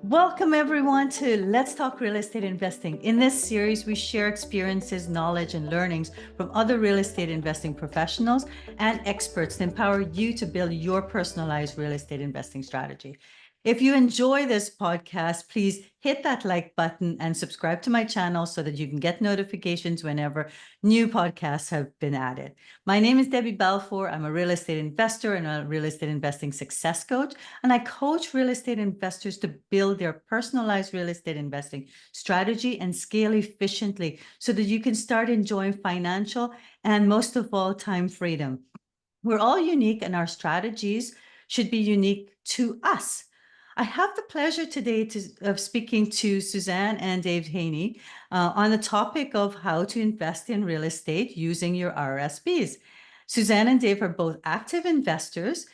Welcome everyone to Let's Talk Real Estate Investing. In this series, we share experiences, knowledge, and learnings from other real estate investing professionals and experts to empower you to build your personalized real estate investing strategy. If you enjoy this podcast, please hit that like button and subscribe to my channel so that you can get notifications whenever new podcasts have been added. My name is Debbie Balfour. I'm a real estate investor and a real estate investing success coach, and I coach real estate investors to build their personalized real estate investing strategy and scale efficiently so that you can start enjoying financial and, most of all, time freedom. We're all unique, and our strategies should be unique to us. I have the pleasure today of speaking to Susanne and Dave Haney on the topic of how to invest in real estate using your RSPs. Susanne and Dave are both active investors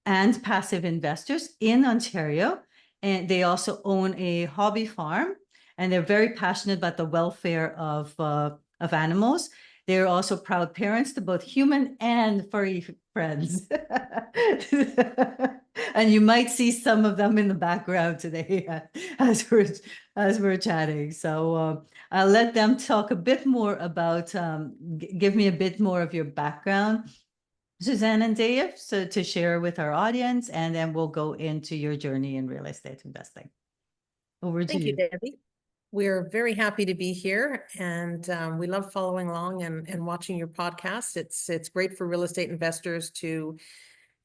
and passive investors in Ontario, and they also own a hobby farm, and they're very passionate about the welfare of animals. They're also proud parents to both human and furry friends. And you might see some of them in the background today as we're chatting. So I'll let them talk a bit more about, give me a bit more of your background, Susanne and Dave, so to share with our audience, and then we'll go into your journey in real estate investing. Over to Thank you, you. Debbie. We're very happy to be here, and we love following along and watching your podcast. It's great for real estate investors to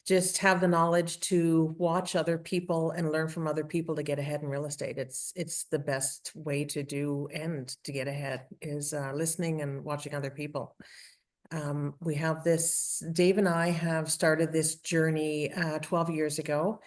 just have the knowledge to watch other people and learn from other people to get ahead in real estate. It's the best way to do and to get ahead is listening and watching other people. We have this, Dave and I have started this journey 12 years ago.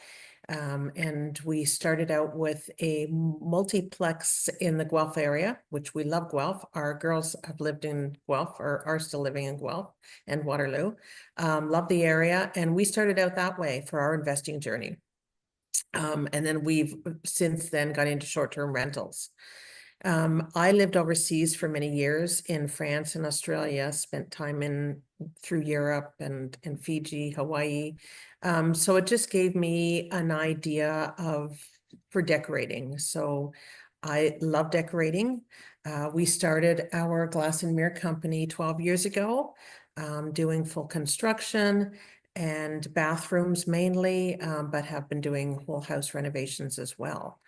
And we started out with a multiplex in the Guelph area, which we love Guelph. Our girls have lived in Guelph or are still living in Guelph and Waterloo. Love the area. And we started out that way for our investing journey. And then we've since then got into short-term rentals. I lived overseas for many years in France and Australia, spent time through Europe and Fiji, Hawaii. So it just gave me an idea for decorating. So I love decorating. We started our glass and mirror company 12 years ago, doing full construction and bathrooms mainly, but have been doing whole house renovations as well.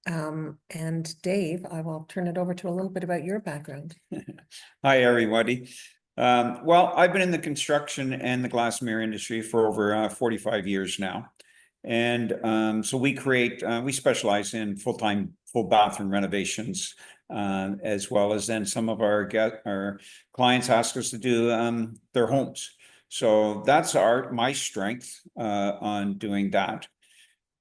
And Dave, I will turn it over to a little bit about your background. Hi, everybody. Well, I've been in the construction and the glass mirror industry for over 45 years now. And so we specialize in full bathroom renovations, as well as then some of our clients ask us to do their homes. So that's my strength on doing that.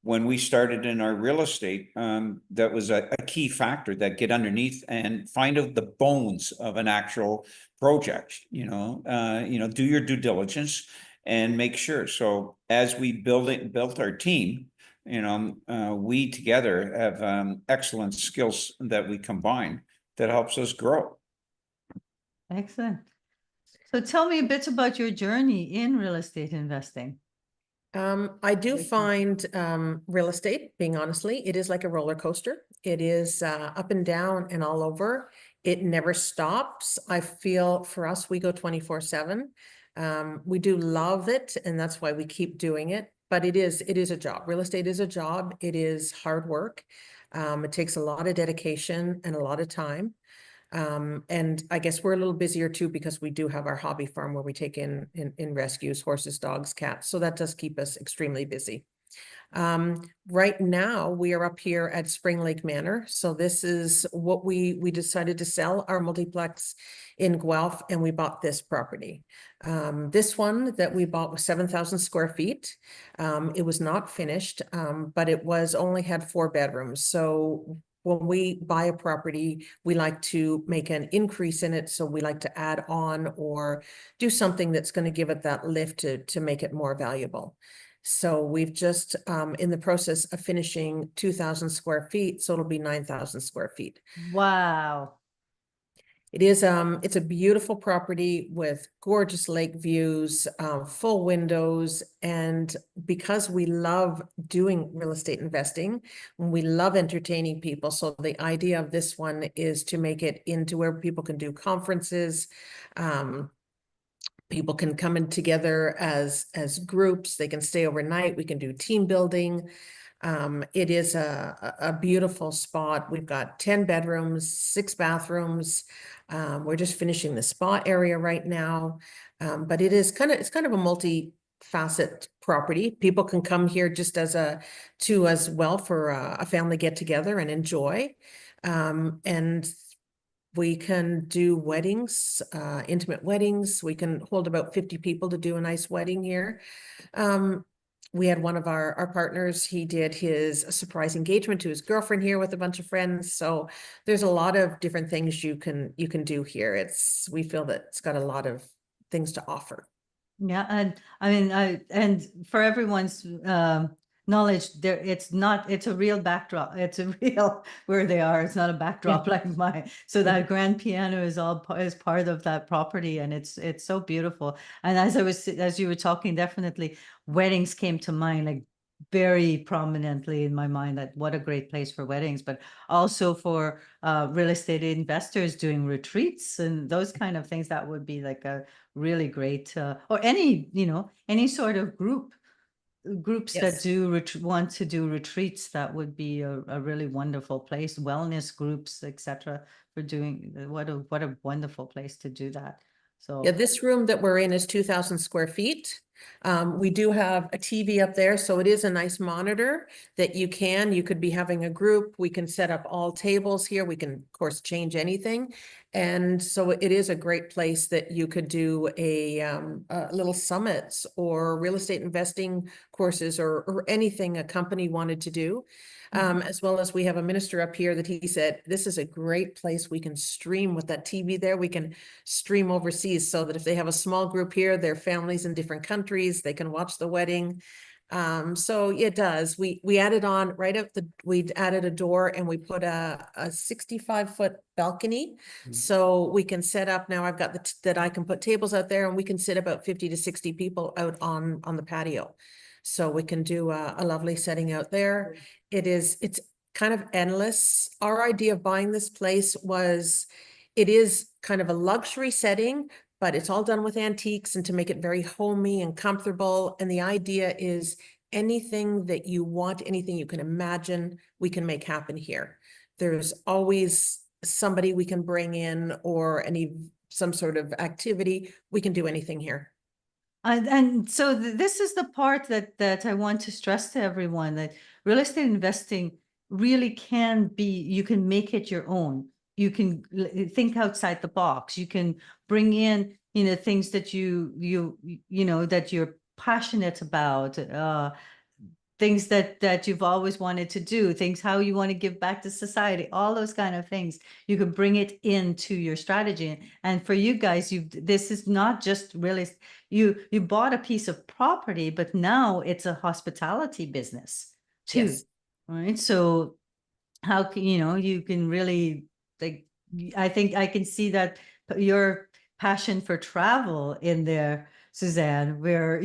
When we started in our real estate, that was a key factor, that get underneath and find out the bones of an actual project, do your due diligence and make sure. So as we built our team, we together have excellent skills that we combine that helps us grow. Excellent. So tell me a bit about your journey in real estate investing. I do find real estate, being honestly, it is like a roller coaster. It is up and down and all over. It never stops. I feel for us, we go 24/7. We do love it, and that's why we keep doing it. But it is a job. Real estate is a job. It is hard work. It takes a lot of dedication and a lot of time. And I guess we're a little busier too, because we do have our hobby farm where we take in rescues, horses, dogs, cats. So that does keep us extremely busy. Right now we are up here at Spring Lake Manor. So this is what we decided to sell our multiplex in Guelph, and we bought this property. This one that we bought was 7,000 square feet. It was not finished, but it only had 4 bedrooms. So when we buy a property, we like to make an increase in it. So we like to add on or do something that's going to give it that lift to make it more valuable. So we've just in the process of finishing 2,000 square feet. So it'll be 9,000 square feet. Wow. It's a beautiful property with gorgeous lake views, full windows. And because we love doing real estate investing, we love entertaining people. So the idea of this one is to make it into where people can do conferences. People can come in together as groups. They can stay overnight. We can do team building. It is a beautiful spot. We've got 10 bedrooms, 6 bathrooms. We're just finishing the spa area right now. But it's kind of a multi-facet property. People can come here just as well for a family get together and enjoy. And we can do weddings, intimate weddings. We can hold about 50 people to do a nice wedding here. We had one of our partners, he did his surprise engagement to his girlfriend here with a bunch of friends. So there's a lot of different things you can do here. We feel that it's got a lot of things to offer. Yeah, and I mean, and for everyone's knowledge, it's a real backdrop. It's a real where they are. It's not a backdrop like mine. So that grand piano is is part of that property, and it's so beautiful. And as you were talking, definitely weddings came to mind, like very prominently in my mind, that what a great place for weddings, but also for real estate investors doing retreats and those kind of things. That would be like a really great, or any sort of groups that Yes. want to do retreats. That would be a really wonderful place. Wellness groups, etc. For doing, what a wonderful place to do that. So Yeah, this room that we're in is 2,000 square feet. We do have a TV up there, so it is a nice monitor that you could be having a group. We can set up all tables here. We can, of course, change anything. And so it is a great place that you could do a little summits or real estate investing courses or anything a company wanted to do. As well as we have a minister up here that he said, this is a great place. We can stream with that TV there. We can stream overseas so that if they have a small group here, their families in different countries, they can watch the wedding. So it does. We added on we added a door and we put a 65-foot balcony. So we can set up now. I've got that I can put tables out there and we can sit about 50 to 60 people out on the patio. So we can do a lovely setting out there. It's kind of endless. Our idea of buying this place was, it is kind of a luxury setting, but it's all done with antiques and to make it very homey and comfortable. And the idea is anything that you want, anything you can imagine, we can make happen here. There's always somebody we can bring in or some sort of activity. We can do anything here. And so this is the part that I want to stress to everyone, that real estate investing really can be, you can make it your own. You can think outside the box. You can bring in, things that that you're passionate about, things that you've always wanted to do, things how you want to give back to society, all those kind of things. You could bring it into your strategy. And for you guys, this is not just really, you bought a piece of property, but now it's a hospitality business too. Yes. Right. So how can, you can really, like, I think I can see that your passion for travel in there, Susanne, where,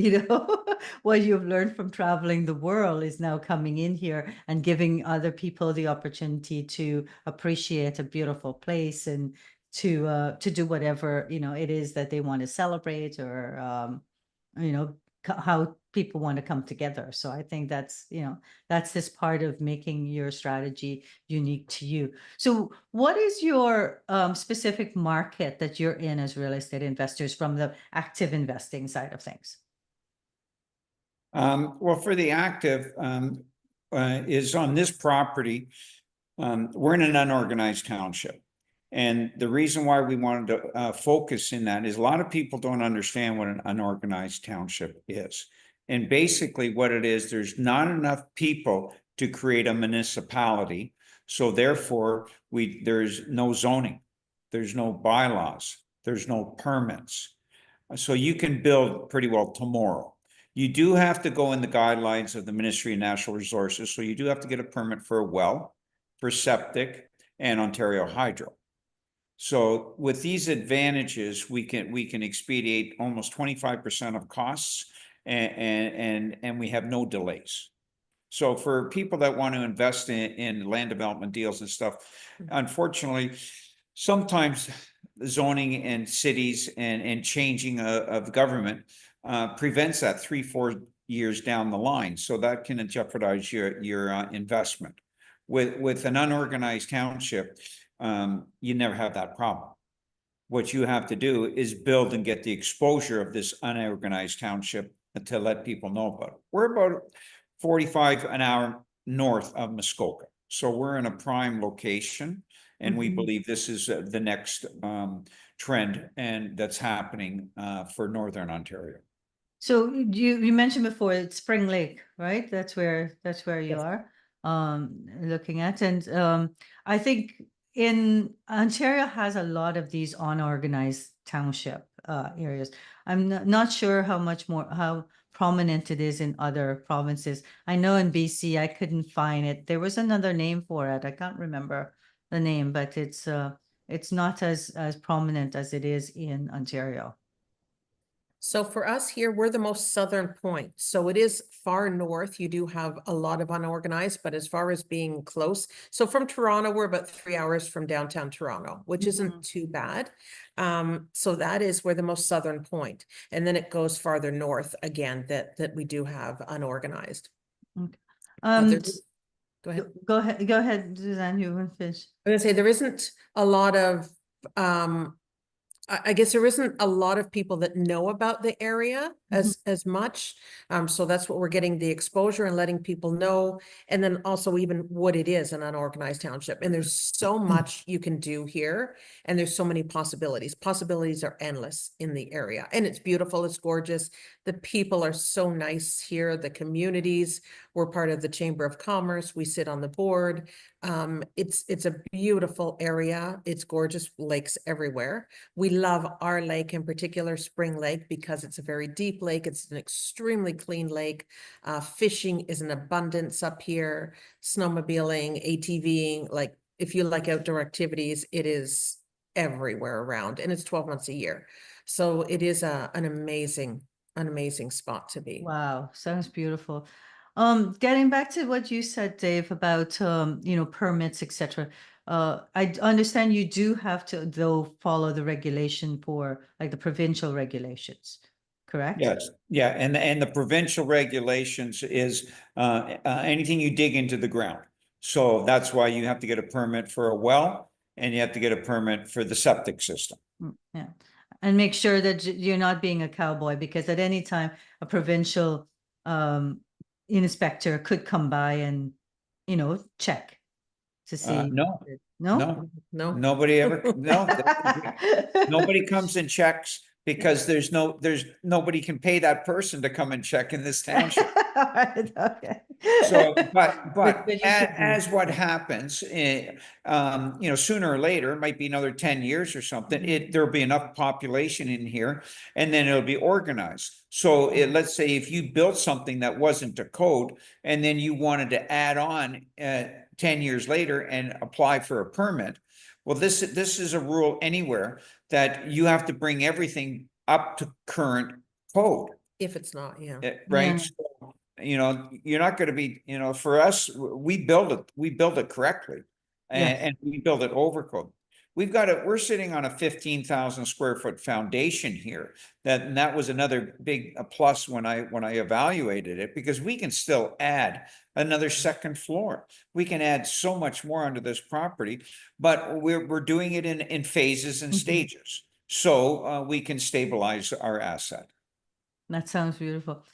what you've learned from traveling the world is now coming in here and giving other people the opportunity to appreciate a beautiful place and to do whatever, it is that they want to celebrate, or, how people want to come together. So I think that's this part of making your strategy unique to you. So what is your specific market that you're in as real estate investors from the active investing side of things? Well, for the active, is on this property, we're in an unorganized township. And the reason why we wanted to focus in that is a lot of people don't understand what an unorganized township is. And basically what it is, there's not enough people to create a municipality. So therefore, there's no zoning, there's no bylaws, there's no permits. So you can build pretty well tomorrow. You do have to go in the guidelines of the Ministry of Natural Resources. So you do have to get a permit for a well, for septic, and Ontario Hydro. So with these advantages, we can expedite almost 25% of costs, and we have no delays. So for people that want to invest in land development deals and stuff, unfortunately, sometimes zoning and cities and changing of government prevents that 3-4 years down the line. So that can jeopardize your investment. With an unorganized township, you never have that problem. What you have to do is build and get the exposure of this unorganized township to let people know about it. We're about 45 an hour north of Muskoka. So we're in a prime location, and we believe this is the next trend and that's happening for Northern Ontario. So you mentioned before it's Spring Lake, right? That's where you Yes. are looking at. And I think in Ontario has a lot of these unorganized township areas. I'm not sure how prominent it is in other provinces. I know in BC I couldn't find it. There was another name for it. I can't remember the name, but it's not as prominent as it is in Ontario. So for us here, we're the most southern point. So it is far north. You do have a lot of unorganized, but as far as being close, so from Toronto, we're about 3 hours from downtown Toronto, which isn't too bad. So that is where the most southern point. And then it goes farther north again that we do have unorganized. Okay. Go ahead. Go ahead, Suzanne, you want to finish. I'm gonna say there isn't a lot of I guess there isn't a lot of people that know about the area as much. So that's what we're getting the exposure and letting people know. And then also even what it is, an unorganized township. And there's so much you can do here. And there's so many possibilities. Possibilities are endless in the area. And it's beautiful, it's gorgeous. The people are so nice here. The communities, we're part of the Chamber of Commerce. We sit on the board. It's a beautiful area. It's gorgeous, lakes everywhere. We love our lake, in particular Spring Lake, because it's a very deep lake. It's an extremely clean lake. Fishing is in abundance up here. Snowmobiling, ATVing, like if you like outdoor activities, it is everywhere around, and it's 12 months a year. So it is an amazing spot to be. Wow, sounds beautiful. Getting back to what you said, Dave, about permits, etc. I understand you do have to though follow the regulation for like the provincial regulations, correct? Yes, yeah, and the provincial regulations is anything you dig into the ground. So that's why you have to get a permit for a well, and you have to get a permit for the septic system. Yeah. And make sure that you're not being a cowboy, because at any time a provincial inspector could come by and check to see. No, No? No. nobody ever, no, nobody comes and checks, because there's nobody can pay that person to come and check in this township. Okay. So, but But you could as what happens, sooner or later, it might be another 10 years or something, there'll be enough population in here, and then it'll be organized. So let's say if you built something that wasn't to code, and then you wanted to add on 10 years later and apply for a permit. Well, this is a rule anywhere, that you have to bring everything up to current code. If it's not, yeah. Right? Yeah. So, you're not going to be, for us, we build it correctly, Yes. and we build it over code. We're sitting on a 15,000 square foot foundation here. That was another big plus when I evaluated it, because we can still add another second floor. We can add so much more onto this property, but we're doing it in phases and stages, so we can stabilize our asset. That sounds beautiful.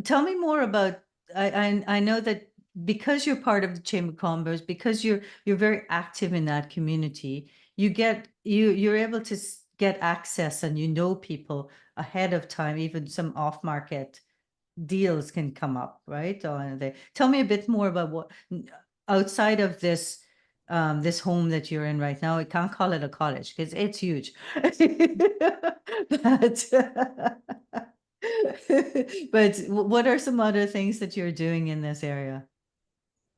Tell me more about, I know that because you're part of the Chamber of Commerce, because you're very active in that community, you're able to get access, and people ahead of time. Even some off-market deals can come up, right? Tell me a bit more about what outside of this this home that you're in right now. I can't call it a cottage because it's huge. But but what are some other things that you're doing in this area?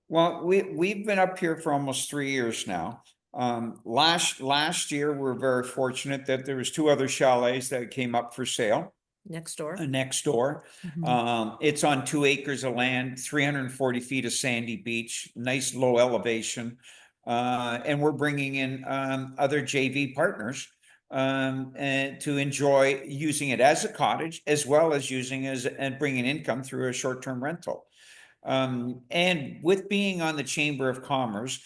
Well, we've been up here for almost 3 years now. Last year, we're very fortunate that there was two other chalets that came up for sale Next door. next door. Mhm. It's on 2 acres of land, 340 feet of sandy beach, nice low elevation. And we're bringing in other JV partners and to enjoy using it as a cottage, as well as using as and bringing income through a short-term rental. And with being on the Chamber of Commerce,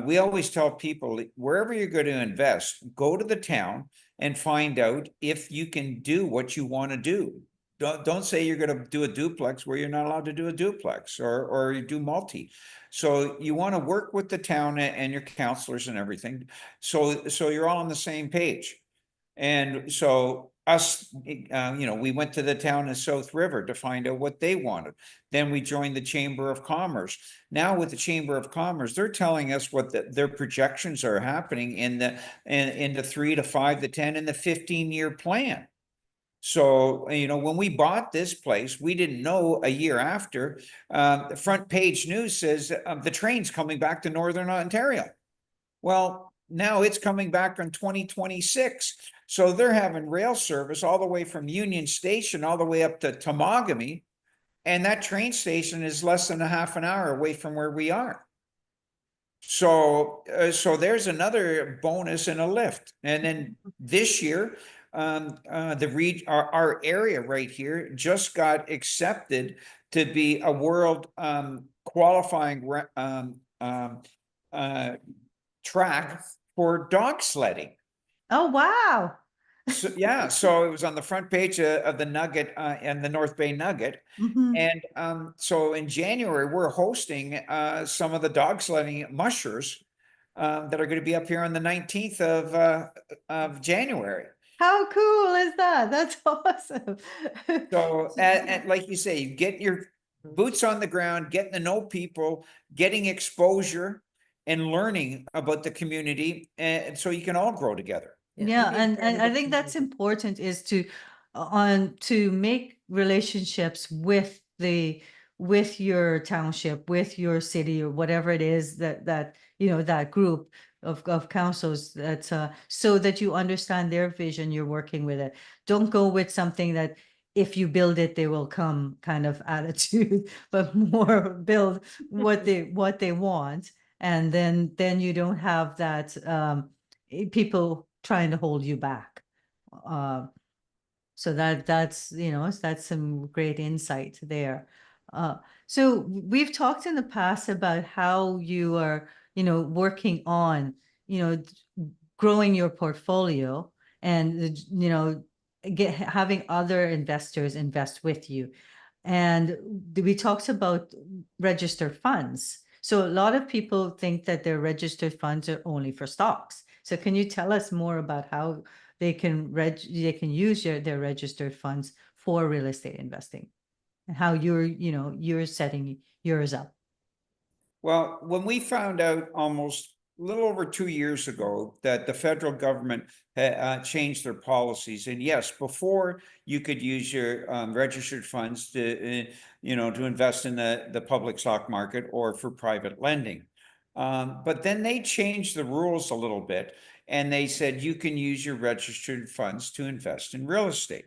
we always tell people, wherever you're going to invest, go to the town and find out if you can do what you want to do. Don't say you're going to do a duplex where you're not allowed to do a duplex, or you do multi. So you want to work with the town and your counselors and everything. So you're all on the same page. And so we went to the town of South River to find out what they wanted. Then we joined the Chamber of Commerce. Now with the Chamber of Commerce, they're telling us what their projections are happening in the 3 to 5 to 10 and the 15-year plan. So, when we bought this place, we didn't know a year after, the front page news says the train's coming back to Northern Ontario. Well, now it's coming back in 2026. So they're having rail service all the way from Union Station all the way up to Temagami. And that train station is less than a half an hour away from where we are. So there's another bonus and a lift. And then this year, our area right here just got accepted to be a world qualifying track for dog sledding. Oh, wow. So yeah, so it was on the front page of the Nugget and the North Bay Nugget. Mhm. And so in January, we're hosting some of the dog sledding mushers that are going to be up here on the 19th of January. How cool is that? That's awesome. So, and like you say, you get your boots on the ground, getting to know people, getting exposure, and learning about the community, and so you can all grow together. Yeah, being and part of I the think that's community. important, is to make relationships with your township, with your city, or whatever it is that that group of councils, that so that you understand their vision, you're working with it. Don't go with something that if you build it, they will come kind of attitude, but more build what they want, and then you don't have that people trying to hold you back. Uh, so that's some great insight there. Uh, so we've talked in the past about how you are, working on, growing your portfolio, and, having other investors invest with you. And we talked about registered funds. So a lot of people think that their registered funds are only for stocks. So can you tell us more about how they can use their registered funds for real estate investing, and how you're setting yours up? Well, when we found out almost a little over 2 years ago that the federal government had changed their policies, and yes, before you could use your registered funds to invest in the public stock market or for private lending. But then they changed the rules a little bit, and they said you can use your registered funds to invest in real estate.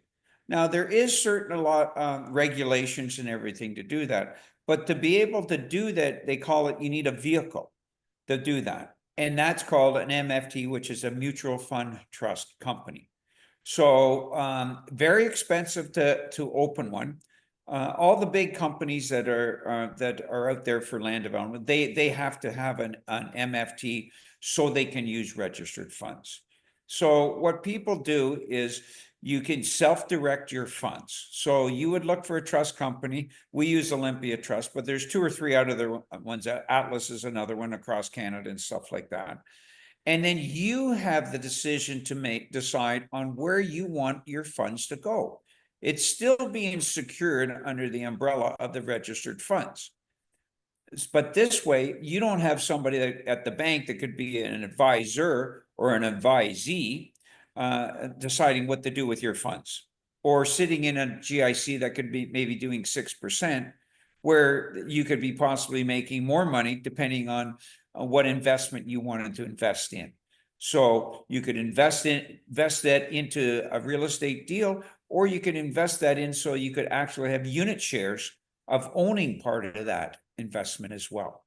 Now, there is certain a lot regulations and everything to do that. But to be able to do that, they call it, you need a vehicle to do that. And that's called an MFT, which is a mutual fund trust company. So very expensive to open one. All the big companies that are out there for land development, they have to have an MFT so they can use registered funds. So what people do is you can self-direct your funds. So you would look for a trust company. We use Olympia Trust, but there's 2 or 3 out of the ones. Atlas is another one across Canada and stuff like that. And then you have the decision to decide on where you want your funds to go. It's still being secured under the umbrella of the registered funds. But this way, you don't have somebody at the bank that could be an advisor or an advisee deciding what to do with your funds, or sitting in a GIC that could be maybe doing 6%, where you could be possibly making more money depending on what investment you wanted to invest in. So you could invest that into a real estate deal, or you could invest that in so you could actually have unit shares of owning part of that investment as well.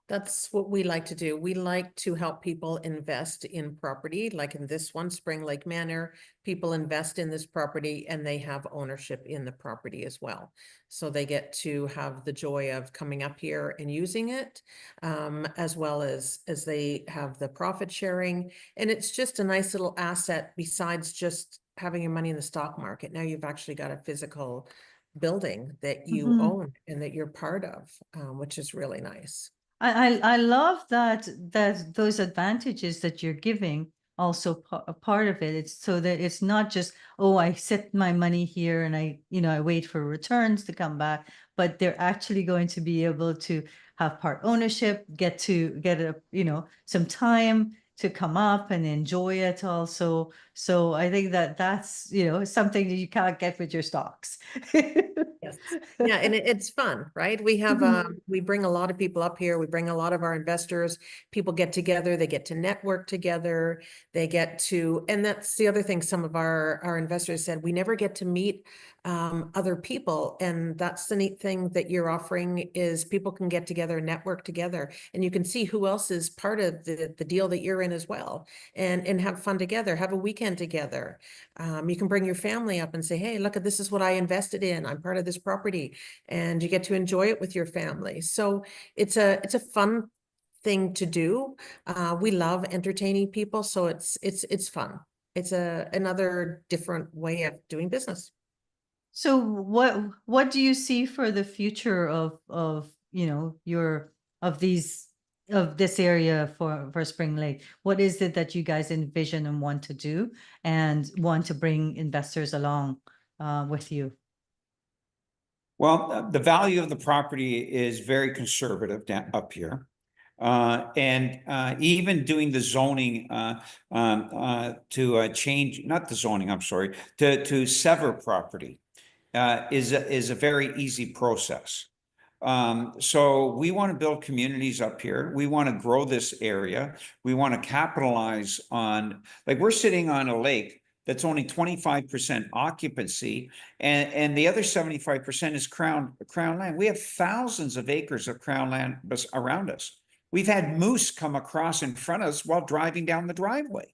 That's what we like to do. We like to help people invest in property, like in this one, Spring Lake Manor. People invest in this property and they have ownership in the property as well. So they get to have the joy of coming up here and using it, as well as they have the profit sharing. And it's just a nice little asset besides just having your money in the stock market. Now you've actually got a physical building that you own and that you're part of, which is really nice. I love that those advantages that you're giving also a part of it. It's so that it's not just, oh, I set my money here and I wait for returns to come back, but they're actually going to be able to have part ownership, get some time to come up and enjoy it also. So I think that's something that you can't get with your stocks. Yes. Yeah, and it's fun, right? We have we bring a lot of people up here. We bring a lot of our investors. People get together, they get to network together, they get to, and that's the other thing some of our investors said, we never get to meet other people. And that's the neat thing that you're offering is people can get together, network together, and you can see who else is part of the deal that you're in as well, and have fun together, have a weekend together. You can bring your family up and say, hey, look at this is what I invested in. I'm part of this property, and you get to enjoy it with your family. So it's a fun thing to do. We love entertaining people, so it's fun. It's another different way of doing business. So what do you see for the future of this area for Spring Lake? What is it that you guys envision and want to do and want to bring investors along with you? Well, the value of the property is very conservative up here. And even doing the zoning to change, not the zoning, I'm sorry, to sever property is a very easy process. So we want to build communities up here. We want to grow this area. We want to capitalize on, like, we're sitting on a lake that's only 25% occupancy, and the other 75% is crown land. We have thousands of acres of crown land around us. We've had moose come across in front of us while driving down the driveway.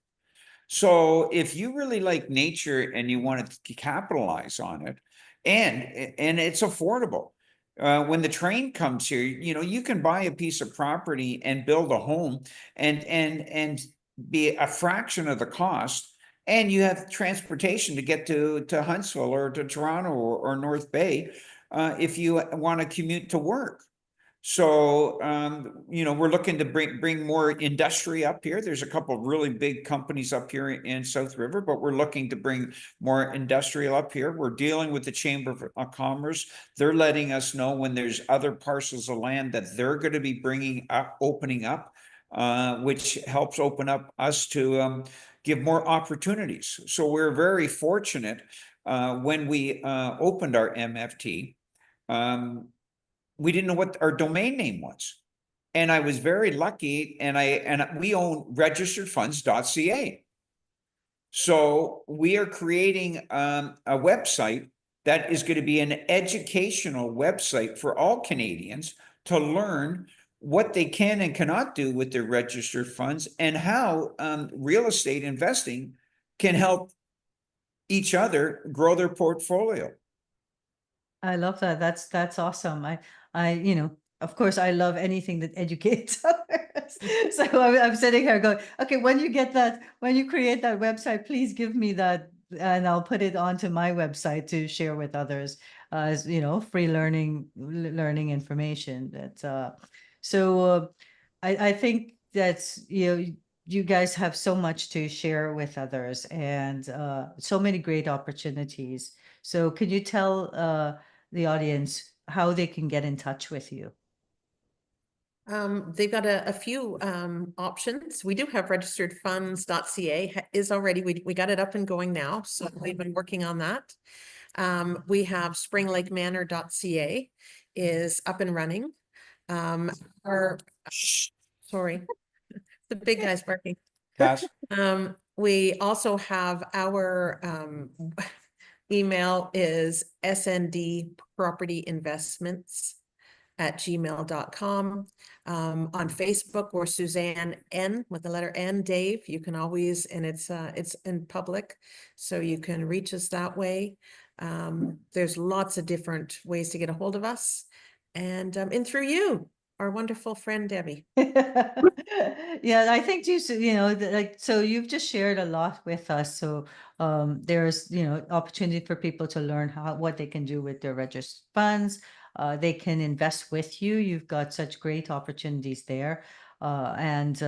So if you really like nature and you want to capitalize on it, and it's affordable. When the train comes here, you can buy a piece of property and build a home and be a fraction of the cost, and you have transportation to get to Huntsville or to Toronto or North Bay if you want to commute to work. So, we're looking to bring more industry up here. There's a couple of really big companies up here in South River, but we're looking to bring more industrial up here. We're dealing with the Chamber of Commerce. They're letting us know when there's other parcels of land that they're going to be opening up, which helps open up us to give more opportunities. So we're very fortunate when we opened our MFT. We didn't know what our domain name was. And I was very lucky, and we own registeredfunds.ca. So we are creating a website that is going to be an educational website for all Canadians to learn what they can and cannot do with their registered funds, and how real estate investing can help each other grow their portfolio. I love that. That's awesome. Of course, I love anything that educates others. So I'm sitting here going, okay, when you create that website, please give me that, and I'll put it onto my website to share with others as free learning information. I think that's you guys have so much to share with others, and so many great opportunities. So could you tell the audience how they can get in touch with you? They've got a few options. We do have registeredfunds.ca is already, we got it up and going now. So we've been working on that. We have springlakemanor.ca is up and running. Our Sorry, the big guy's barking. Cass? We also have our email is sndpropertyinvestments@gmail.com. On Facebook, we're Susanne N with the letter N, Dave. You can always, and it's in public, so you can reach us that way. There's lots of different ways to get a hold of us, and through you, our wonderful friend Debbie. Yeah, I think you know, like, so you've just shared a lot with us. So there's, you know, opportunity for people to learn what they can do with their registered funds. They can invest with you. You've got such great opportunities there. And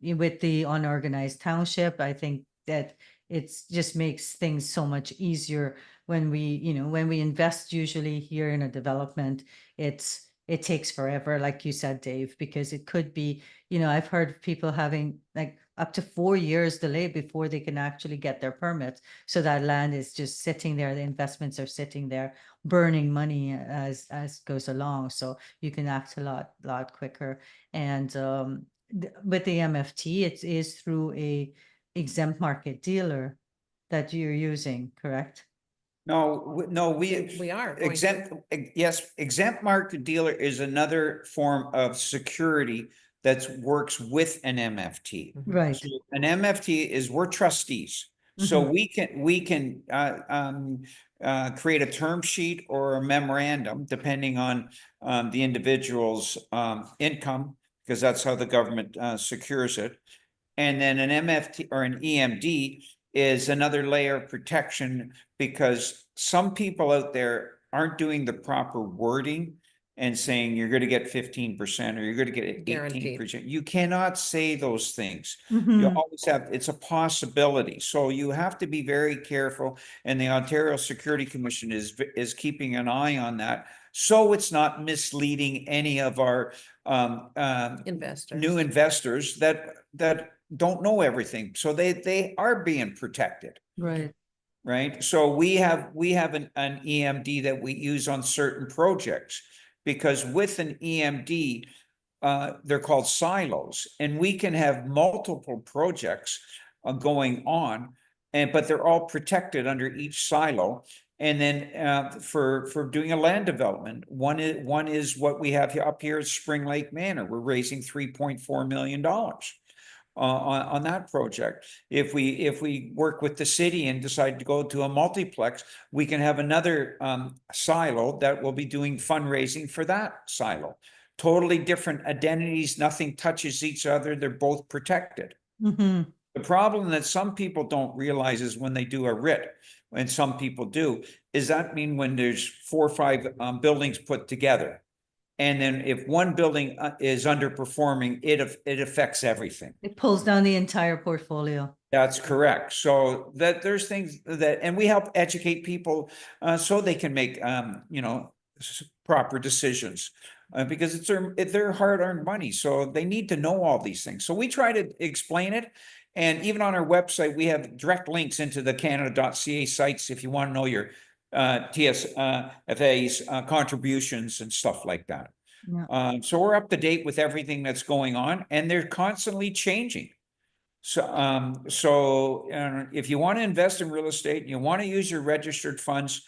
with the unorganized township, I think that it's just makes things so much easier when we, you know, when we invest usually here in a development, it takes forever, like you said, Dave, because it could be, you know, I've heard of people having like up to 4 years delay before they can actually get their permits. So that land is just sitting there, the investments are sitting there, burning money as goes along. So you can act a lot quicker. And with the MFT, it is through a exempt market dealer that you're using, correct? No, We are going to. yes, exempt market dealer is another form of security that works with an MFT. Right. So an MFT is, we're trustees. So Mhm. we can create a term sheet or a memorandum, depending on the individual's income, because that's how the government secures it. And then an MFT or an EMD is another layer of protection, because some people out there aren't doing the proper wording and saying you're going to get 15% or you're going to get 18%. You cannot say those things. You Mhm. always have, it's a possibility. So you have to be very careful. And the Ontario Security Commission is keeping an eye on that, so it's not misleading any of our Investors. new investors that don't know everything. So they are being protected. Right. Right. So we have an EMD that we use on certain projects, because with an EMD, they're called silos, and we can have multiple projects going on, but they're all protected under each silo. And then for doing a land development, one is what we have up here at Spring Lake Manor. We're raising $3.4 million on that project. If we work with the city and decide to go to a multiplex, we can have another silo that will be doing fundraising for that silo. Totally different identities, nothing touches each other, they're both protected. Mhm. The problem that some people don't realize is when they do a RIT, and some people do, is that mean when there's 4 or 5 buildings put together, and then if one building is underperforming, it affects everything. It pulls down the entire portfolio. That's correct. So that there's things that, and we help educate people so they can make you know, proper decisions, because it's their hard-earned money. So they need to know all these things. So we try to explain it. And even on our website, we have direct links into the Canada.ca sites if you want to know your TSFA's contributions and stuff like that. Yeah. So we're up to date with everything that's going on, and they're constantly changing. So if you want to invest in real estate and you want to use your registered funds,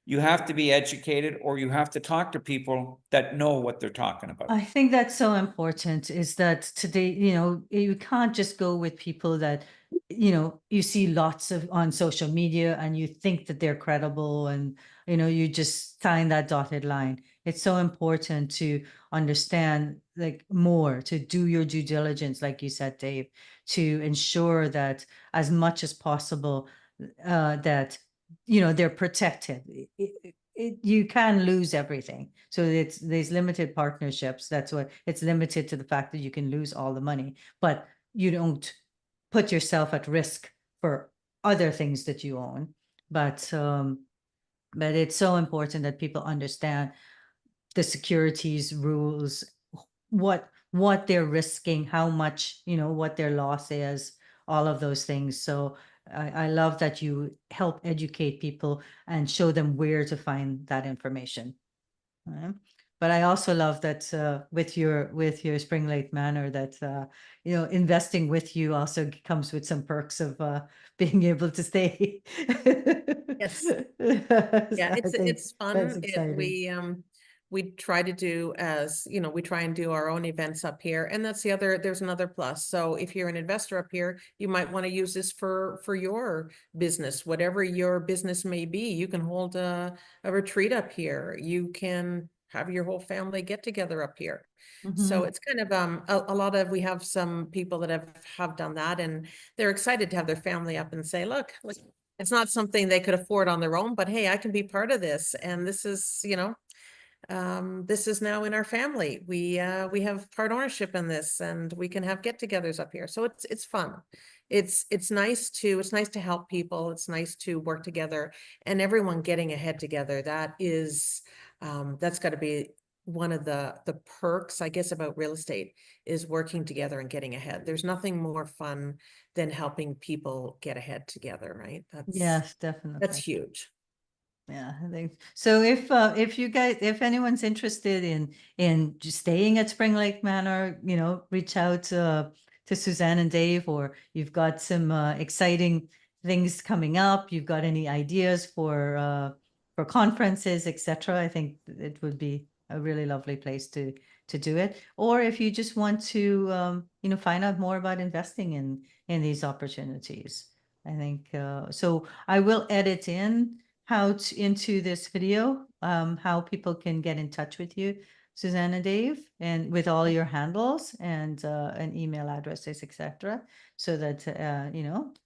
you have to be educated, or you have to talk to people that know what they're talking about. I think that's so important, is that today, you know, you can't just go with people that, you know, you see lots of on social media and you think that they're credible, and, you know, you just sign that dotted line. It's so important to understand, like, more, to do your due diligence, like you said, Dave, to ensure that as much as possible, that, you know, they're protected. You can lose everything. So it's these limited partnerships. That's what it's limited to, the fact that you can lose all the money, but you don't put yourself at risk for other things that you own. But it's so important that people understand the securities rules, what they're risking, how much, you know, what their loss is, all of those things. So I love that you help educate people and show them where to find that information. But I also love that with your Spring Lake Manor that investing with you also comes with some perks of being able to stay. Yes. Yeah, I think it's that's fun. exciting. We try to do as, we try and do our own events up here. And that's there's another plus. So if you're an investor up here, you might want to use this for your business, whatever your business may be. You can hold a retreat up here. You can have your whole family get together up here. So Mhm. it's kind of a lot of, we have some people that have done that, and they're excited to have their family up and say, look, it's not something they could afford on their own, but hey, I can be part of this. And this is, this is now in our family. We have part ownership in this, and we can have get-togethers up here. So it's fun. It's nice to help people. It's nice to work together, and everyone getting ahead together. That's got to be one of the perks, I guess, about real estate, is working together and getting ahead. There's nothing more fun than helping people get ahead together, right? Yes, That's definitely. huge. Yeah, I think so. If anyone's interested in just staying at Spring Lake Manor, reach out to Susanne and Dave, or you've got some exciting things coming up. You've got any ideas for conferences, etc. I think it would be a really lovely place to do it. Or if you just want to find out more about investing in these opportunities, I think so. I will edit into this video, how people can get in touch with you, Susanne and Dave, and with all your handles and email addresses, etc., so that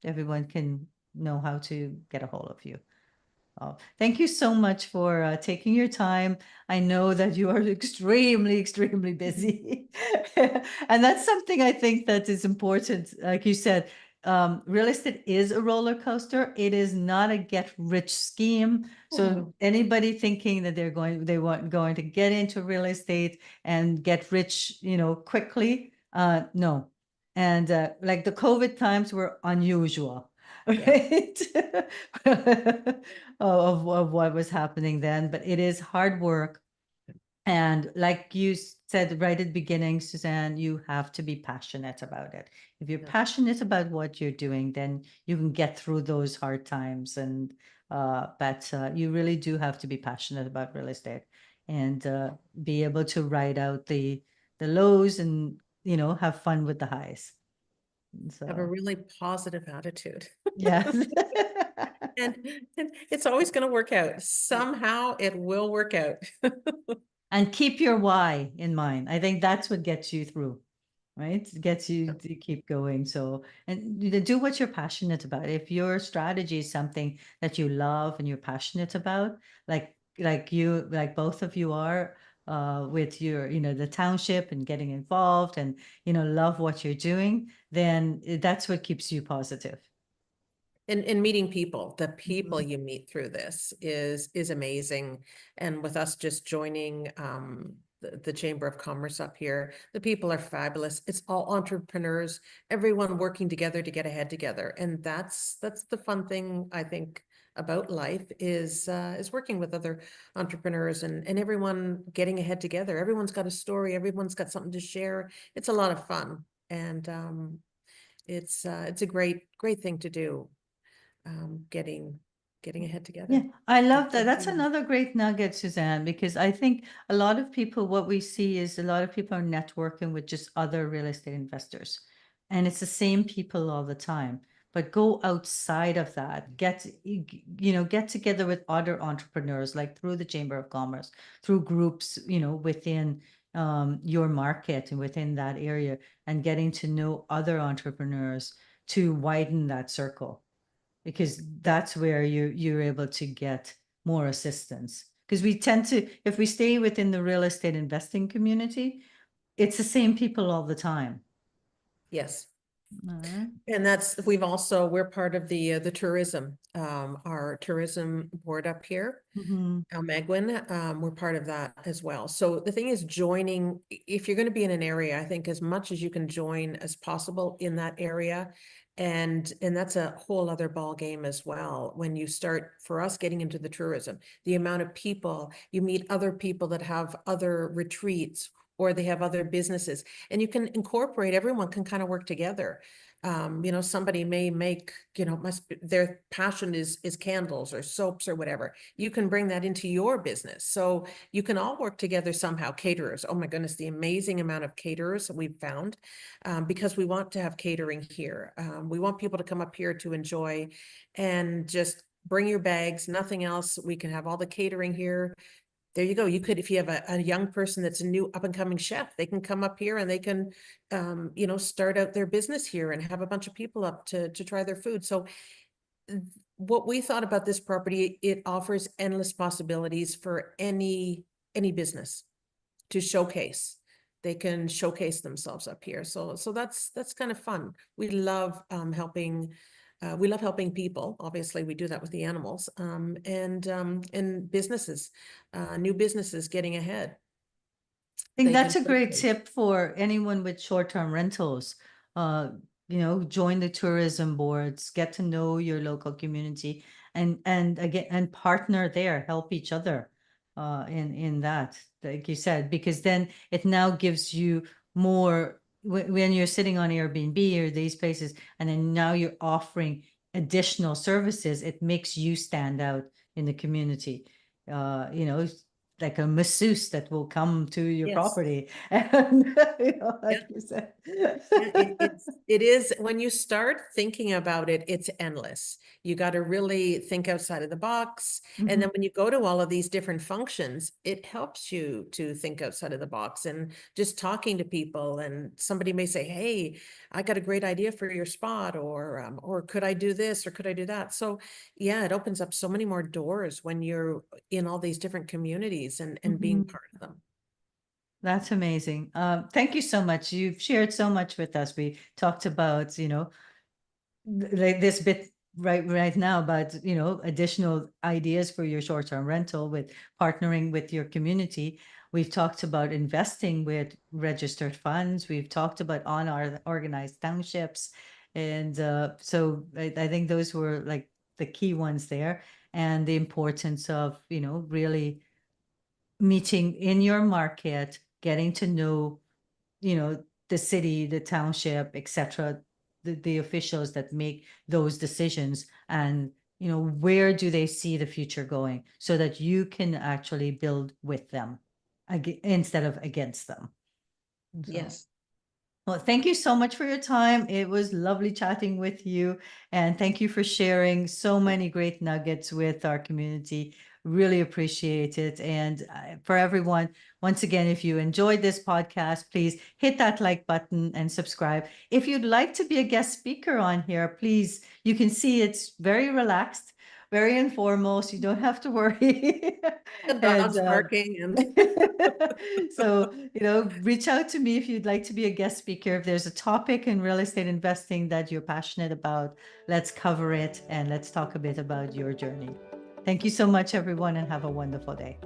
everyone can know how to get a hold of you. Oh, thank you so much for taking your time. I know that you are extremely, extremely busy. And that's something I think that is important. Like you said, real estate is a roller coaster. It is not a get rich scheme. So anybody thinking that going to get into real estate and get rich, quickly, no. And like the COVID times were unusual, right? Of what was happening then, but it is hard work. And like you said right at the beginning, Susanne, you have to be passionate about it. If you're Yeah. passionate about what you're doing, then you can get through those hard times. And but you really do have to be passionate about real estate and be able to ride out the lows and have fun with the highs. Have a So really positive attitude. yes. And it's always going to work out. Somehow it will work out. And keep your why in mind. I think that's what gets you through, right? It gets you to keep going. So, and do what you're passionate about. If your strategy is something that you love and you're passionate about, like both of you are, with your, the township and getting involved and, love what you're doing, then that's what keeps you positive. And meeting people, the people Mhm. you meet through this is amazing. And with us just joining the Chamber of Commerce up here, the people are fabulous. It's all entrepreneurs, everyone working together to get ahead together. And that's the fun thing, I think, about life is working with other entrepreneurs and everyone getting ahead together. Everyone's got a story, everyone's got something to share. It's a lot of fun. And it's a great thing to do, getting ahead Yeah, together. I So love that. good for That's you. another great nugget, Suzanne, because I think a lot of people, what we see is a lot of people are networking with just other real estate investors. And it's the same people all the time. But go outside of that, get together with other entrepreneurs, like through the Chamber of Commerce, through groups, within your market and within that area, and getting to know other entrepreneurs to widen that circle, because Yeah. that's where you're able to get more assistance. Because we tend to, if we stay within the real estate investing community, it's the same people all the time. Yes. Uh, And we're part of the tourism, our tourism board up here. mhm. Megwin, we're part of that as well. So the thing is if you're going to be in an area, I think as much as you can join as possible in that area, And that's a whole other ball game as well. When you start, for us, getting into the tourism, the amount of people, you meet other people that have other retreats or they have other businesses, and you can incorporate, everyone can kind of work together. You know, somebody may make, you know, their passion is candles or soaps or whatever. You can bring that into your business. So you can all work together somehow. Caterers, oh my goodness, the amazing amount of caterers we've found, because we want to have catering here. We want people to come up here to enjoy and just bring your bags, nothing else. We can have all the catering here. There you go. You could, if you have a young person that's a new up and coming chef, they can come up here and they can, you know, start out their business here and have a bunch of people up to try their food. So what we thought about this property, it offers endless possibilities for any business to showcase. They can showcase themselves up here. So that's kind of fun. We love helping. We love helping people. Obviously, we do that with the animals, and businesses, new businesses getting ahead. I think They that's can a great showcase. tip for anyone with short-term rentals. You know, join the tourism boards, get to know your local community, and again, and partner there, help each other in that, like you said, because then it now gives you more when you're sitting on Airbnb or these places, and then now you're offering additional services, it makes you stand out in the community. You know, like a masseuse that will come to your Yes. property and you know, Yeah. like you said. Yeah, it is, when you start thinking about it, it's endless. You got to really think outside of the box. And then when you go to all of these different functions, it helps you to think outside of the box, and just talking to people, and somebody may say, hey, I got a great idea for your spot, or could I do this or could I do that? So yeah, it opens up so many more doors when you're in all these different communities and being Mhm. part of them. That's amazing. Thank you so much. You've shared so much with us. We talked about, you know, like this bit right now about, you know, additional ideas for your short-term rental with partnering with your community. We've talked about investing with registered funds. We've talked about on our organized townships. And so I think those were like the key ones there, and the importance of, you know, really meeting in your market, getting to know, you know, the city, the township, etc., the officials that make those decisions, and, you know, where do they see the future going, so that you can actually build with them instead of against them. So. Yes. Well, thank you so much for your time. It was lovely chatting with you. And thank you for sharing so many great nuggets with our community. Really appreciate it. And for everyone, once again, if you enjoyed this podcast, please hit that like button and subscribe. If you'd like to be a guest speaker on here, please, you can see it's very relaxed, very informal, so you don't have to worry. The And dogs barking and so, you know, reach out to me if you'd like to be a guest speaker. If there's a topic in real estate investing that you're passionate about, let's cover it and let's talk a bit about your journey. Thank you so much, everyone, and have a wonderful day.